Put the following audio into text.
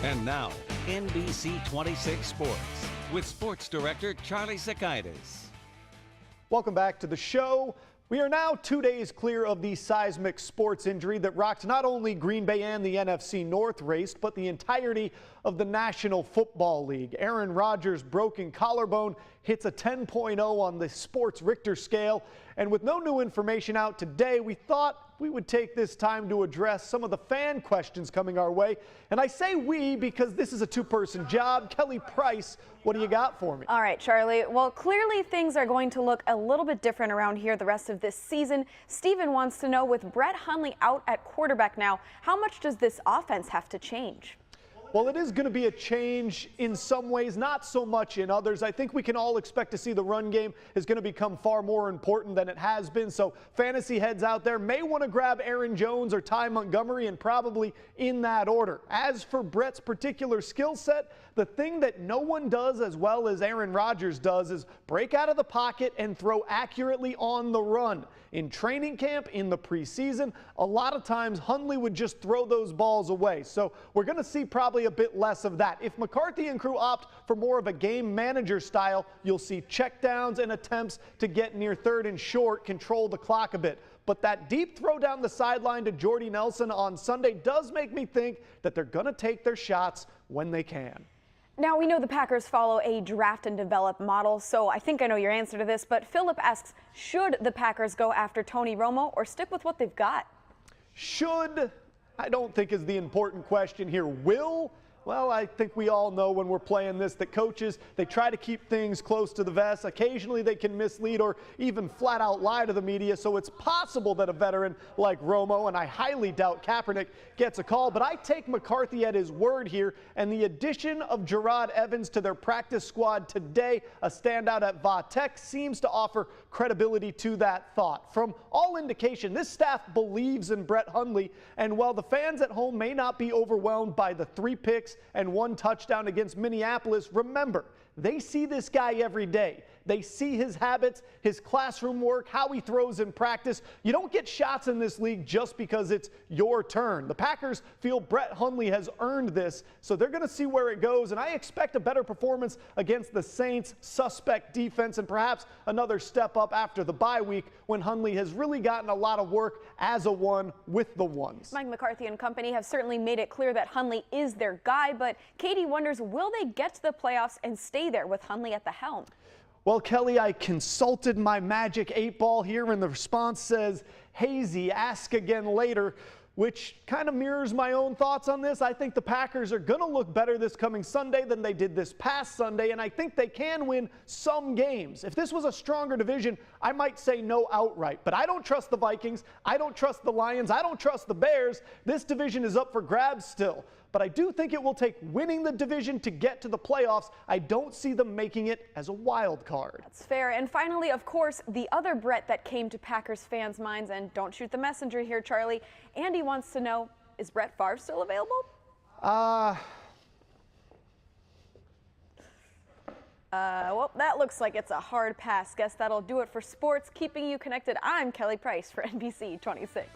And now, NBC 26 Sports with sports director Charlie Sokaitis. Welcome back to the show. We are now 2 days clear of the seismic sports injury that rocked not only Green Bay and the NFC North race, but the entirety of the National Football League. Aaron Rodgers' broken collarbone hits a 10.0 on the sports Richter scale. And with no new information out today, we thought we would take this time to address some of the fan questions coming our way. And I say we because this is a two-person job. Kelly Price, what do you got for me? All right, Charlie. Well, clearly things are going to look a little bit different around here the rest of this season. Steven wants to know, with Brett Hundley out at quarterback now, how much does this offense have to change? Well, it is going to be a change in some ways, not so much in others. I think we can all expect to see the run game is going to become far more important than it has been. So fantasy heads out there may want to grab Aaron Jones or Ty Montgomery, and probably in that order. As for Brett's particular skill set, the thing that no one does as well as Aaron Rodgers does is break out of the pocket and throw accurately on the run. In training camp, in the preseason, a lot of times Hundley would just throw those balls away. So we're going to see probably a bit less of that. If McCarthy and crew opt for more of a game manager style, you'll see checkdowns and attempts to get near third and short, control the clock a bit. But that deep throw down the sideline to Jordy Nelson on Sunday does make me think that they're going to take their shots when they can. Now, we know the Packers follow a draft and develop model, so I think I know your answer to this, but Philip asks, should the Packers go after Tony Romo or stick with what they've got? Should, I don't think is the important question here. Will? Well, I think we all know when we're playing this that coaches, they try to keep things close to the vest. Occasionally they can mislead or even flat out lie to the media, so it's possible that a veteran like Romo, and I highly doubt Kaepernick, gets a call. But I take McCarthy at his word here, and the addition of Gerard Evans to their practice squad today, a standout at Va-Tech, seems to offer credibility to that thought. From all indication, this staff believes in Brett Hundley, and while the fans at home may not be overwhelmed by the 3 picks and 1 touchdown against Minneapolis, remember, they see this guy every day. They see his habits, his classroom work, how he throws in practice. You don't get shots in this league just because it's your turn. The Packers feel Brett Hundley has earned this, so they're going to see where it goes, and I expect a better performance against the Saints' suspect defense and perhaps another step up after the bye week when Hundley has really gotten a lot of work as a one with the ones. Mike McCarthy and company have certainly made it clear that Hundley is their guy, but Katie wonders, will they get to the playoffs and stay there with Hundley at the helm? Well, Kelly, I consulted my magic 8-ball here, and the response says, hazy, ask again later, which kind of mirrors my own thoughts on this. I think the Packers are going to look better this coming Sunday than they did this past Sunday, and I think they can win some games. If this was a stronger division, I might say no outright, but I don't trust the Vikings. I don't trust the Lions. I don't trust the Bears. This division is up for grabs still. But I do think it will take winning the division to get to the playoffs. I don't see them making it as a wild card. That's fair. And finally, of course, the other Brett that came to Packers fans' minds, and don't shoot the messenger here, Charlie. Andy wants to know, is Brett Favre still available? Well, that looks like it's a hard pass. Guess that'll do it for sports. Keeping you connected, I'm Kelly Price for NBC 26.